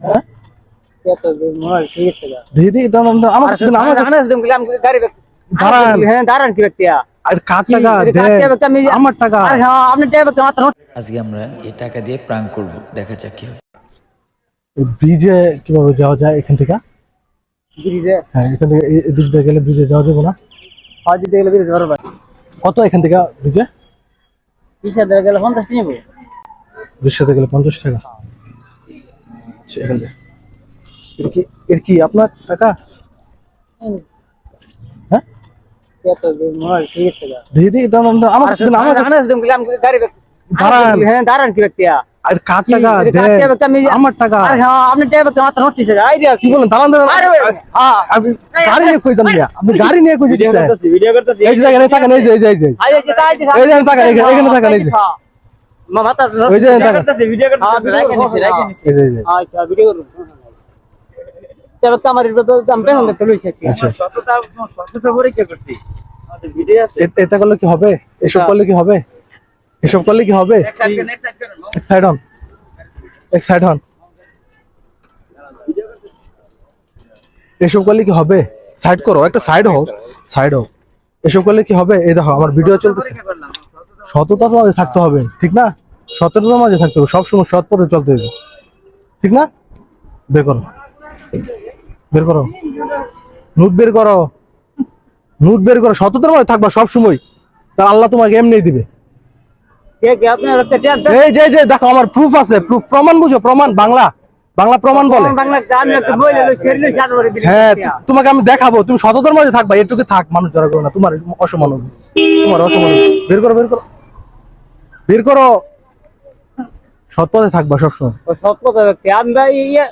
হ্যাঁ কত মোবাইল ঠিক আছে গা দিদি দাম দাম আমার কাছে না আমার আনাস দিম গেলাম গাড়ি দাঁড়ান হ্যাঁ দাঁড়ান কি ব্যক্তি আর কার টাকা দে আমার টাকা আরে হ্যাঁ আপনি টাকা মাত্র আজকে আমরা এই টাকা দিয়ে প্রাঙ্ক করব, দেখা যাক কি হয়। ব্রিজে কিভাবে যাওয়া যায় এখান থেকে? ব্রিজে হ্যাঁ এখান থেকে এদিক দিয়ে গেলে ব্রিজে যাওয়া যাবে না? হয় দিতে গেলে ব্রিজ বরাবর কত এখান থেকে ব্রিজে? 20,000 গেলে 50 নিব ব্রিজে গেলে 50 টাকা। আচ্ছা এখান থেকে এর কি আপনার টাকা? হ্যাঁ কত মোবাইল ঠিক আছে গা দিদি দাম দাম আমার কাছে না আমার আনাস দিম গেলাম গাড়ি দাঁড়ান হ্যাঁ দাঁড়ান কি ব্যক্তি আর কার টাকা আমার টাকা আরে হ্যাঁ আপনি টাকা মাত্র নোটিস আইডিয়া কি বলেন দাঁড়ান দাঁড়ান আরে হ্যাঁ আপনি গাড়ি নিয়ে কই যান মিয়া? আপনি গাড়ি নিয়ে কই যাচ্ছেন? ভিডিও করতেছি এই যে এখানে টাকা নেই এই যে আই যে তাই এই যে টাকা এখানে টাকা নেই মাথা ওই যে টাকা ভিডিও করতেছি রাখে নিছি এই যে আচ্ছা ভিডিও করুন তবে তো আমার দাম পেছন দেখতে লইছে আচ্ছা সততা পরীক্ষা করছি আমাদের ভিডিও আছে এটা করলে কি হবে? এসব করলে কি হবে? এসব করলে কি হবে? এক সাইড করুন এক সাইড হন এক সাইড হন এসব করলে কি হবে? সাইড করো একটা সাইড হও সাইড হও এসব করলে কি হবে? এই দেখো আমার ভিডিও চলতেছে। সততার মাঝে থাকতে হবে ঠিক না? সততার মাঝে থাকতে হবে, সবসময় সৎ পথে চলতে হবে ঠিক না? বের করো বের করো নোট বের করো নোট বের করো সততার মাঝে থাকবা সবসময়, তা আল্লাহ তোমাকে এমনি দিবে। কে কে আপনার একটা ট্যাপ এই যে দেখো আমার প্রুফ আছে, প্রুফ প্রমাণ বুঝো, প্রমাণ বাংলা প্রমাণ বলে। বাংলা গান একটা বইলে লই সেরিলে জানুয়ারি দিলে হ্যাঁ তোমাকে আমি দেখাবো, তুমি সততার মাঝে থাকবা, এটুকু থাক, মানুষ ধরা করো না তোমার অসমানব, তোমার অসমানব। বের করো বের করো বের করো, সৎ পথে থাকবা সবসময়। ও সৎ কথা ব্যক্তি আমরা ইয়ে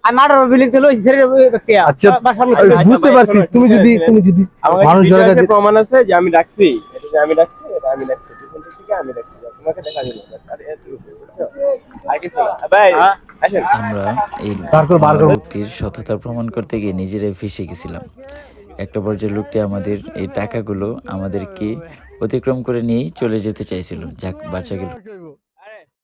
আমি 18 বিলিং তে লইছি সেরিলে ব্যক্তি আচ্ছা বুঝতে পারছি, তুমি যদি মানুষ ধরা কাছে প্রমাণ আছে যে আমি রাখছি, এটা যে আমি রাখছি, এটা আমি রাখছি, পিছন থেকে আমি রাখছি, তোমাকে দেখা দিল আর এত আগে ভাই আসেন। আমরা এই বার করো। লোকটির সততা প্রমাণ করতে গিয়ে নিজেরাই ফেঁসে গেছিলাম। একটা পর্যায়ে লোকটি আমাদের এই টাকাগুলো আমাদেরকে অতিক্রম করে নিয়েই চলে যেতে চাইছিল, যাক বাঁচা গেল।